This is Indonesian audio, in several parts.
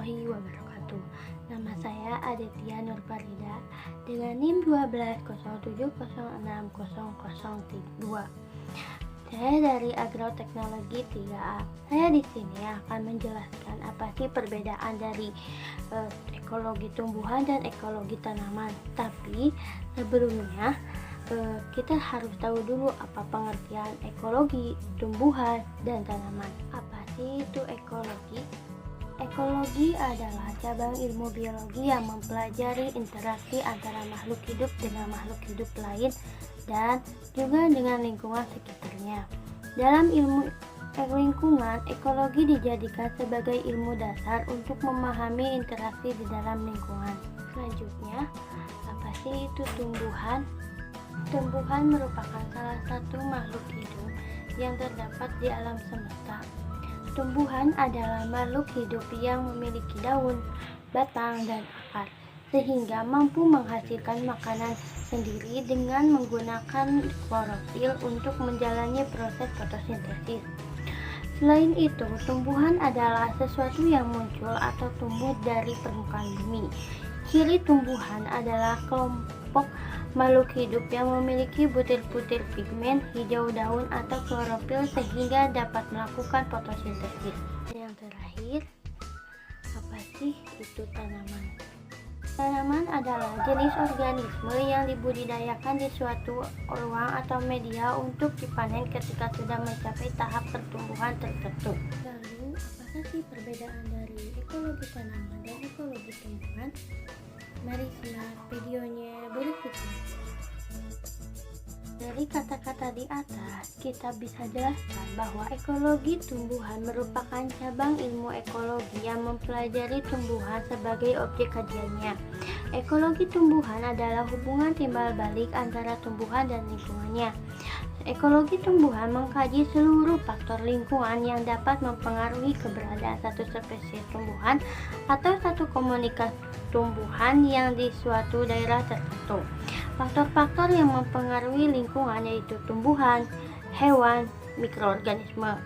warahmatullahi wabarakatuh. Nama saya Aditya Nurfarida dengan NIM 1207060002. Saya dari Agroteknologi 3A. Saya di sini akan menjelaskan apa sih perbedaan dari ekologi tumbuhan dan ekologi tanaman. Tapi sebelumnya kita harus tahu dulu apa pengertian ekologi tumbuhan dan tanaman. Apa sih itu ekologi? Ekologi adalah cabang ilmu biologi yang mempelajari interaksi antara makhluk hidup dengan makhluk hidup lain dan juga dengan lingkungan sekitarnya. Dalam ilmu lingkungan, ekologi dijadikan sebagai ilmu dasar untuk memahami interaksi di dalam lingkungan. Selanjutnya, apa sih itu tumbuhan? Tumbuhan merupakan salah satu makhluk hidup yang terdapat di alam semesta. Tumbuhan adalah makhluk hidup yang memiliki daun, batang, dan akar, sehingga mampu menghasilkan makanan sendiri dengan menggunakan klorofil untuk menjalani proses fotosintesis. Selain itu, tumbuhan adalah sesuatu yang muncul atau tumbuh dari permukaan bumi. Ciri tumbuhan adalah kelompok makhluk hidup yang memiliki butir-butir pigmen, hijau daun atau klorofil sehingga dapat melakukan fotosintesis. Yang terakhir, apa sih itu tanaman? Tanaman adalah jenis organisme yang dibudidayakan di suatu ruang atau media untuk dipanen ketika sudah mencapai tahap pertumbuhan tertentu. Lalu, apakah sih perbedaan dari ekologi tanaman dan ekologi tumbuhan? Mari simak videonya berikutnya. Dari kata-kata di atas, kita bisa jelaskan bahwa ekologi tumbuhan merupakan cabang ilmu ekologi yang mempelajari tumbuhan sebagai objek kajiannya. Ekologi tumbuhan adalah hubungan timbal balik antara tumbuhan dan lingkungannya. Ekologi tumbuhan mengkaji seluruh faktor lingkungan yang dapat mempengaruhi keberadaan satu spesies tumbuhan atau satu komunitas tumbuhan yang di suatu daerah tertentu. Faktor-faktor yang mempengaruhi lingkungan yaitu tumbuhan, hewan, mikroorganisme.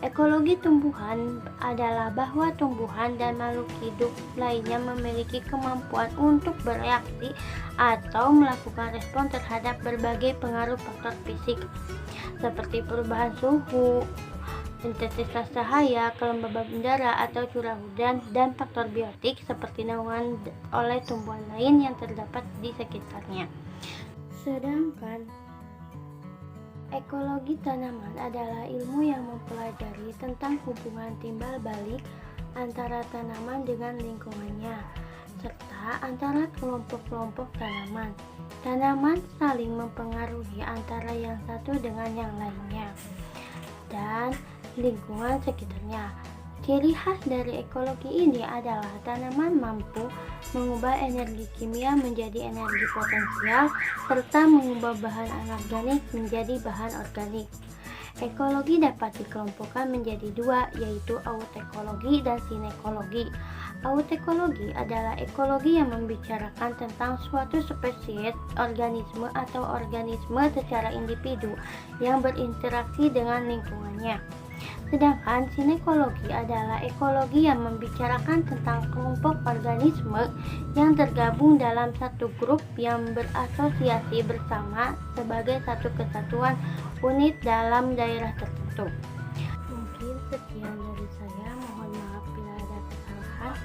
Ekologi tumbuhan adalah bahwa tumbuhan dan makhluk hidup lainnya memiliki kemampuan untuk bereaksi atau melakukan respon terhadap berbagai pengaruh faktor fisik seperti perubahan suhu, intensitas cahaya, kelembaban udara atau curah hujan, dan faktor biotik seperti naungan oleh tumbuhan lain yang terdapat di sekitarnya. Sedangkan ekologi tanaman adalah ilmu yang mempelajari tentang hubungan timbal balik antara tanaman dengan lingkungannya, serta antara kelompok-kelompok tanaman. Tanaman saling mempengaruhi antara yang satu dengan yang lainnya dan lingkungan sekitarnya. Ciri khas dari ekologi ini adalah tanaman mampu mengubah energi kimia menjadi energi potensial serta mengubah bahan anorganik menjadi bahan organik. Ekologi dapat dikelompokkan menjadi dua, yaitu autekologi dan sinekologi. Autekologi adalah ekologi yang membicarakan tentang suatu spesies organisme atau organisme secara individu yang berinteraksi dengan lingkungannya. Sedangkan sinekologi adalah ekologi yang membicarakan tentang kelompok organisme yang tergabung dalam satu grup yang berasosiasi bersama sebagai satu kesatuan unit dalam daerah tertentu. Mungkin sekian dari saya, mohon maaf bila ada kesalahan.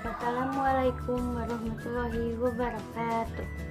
Wassalamualaikum warahmatullahi wabarakatuh.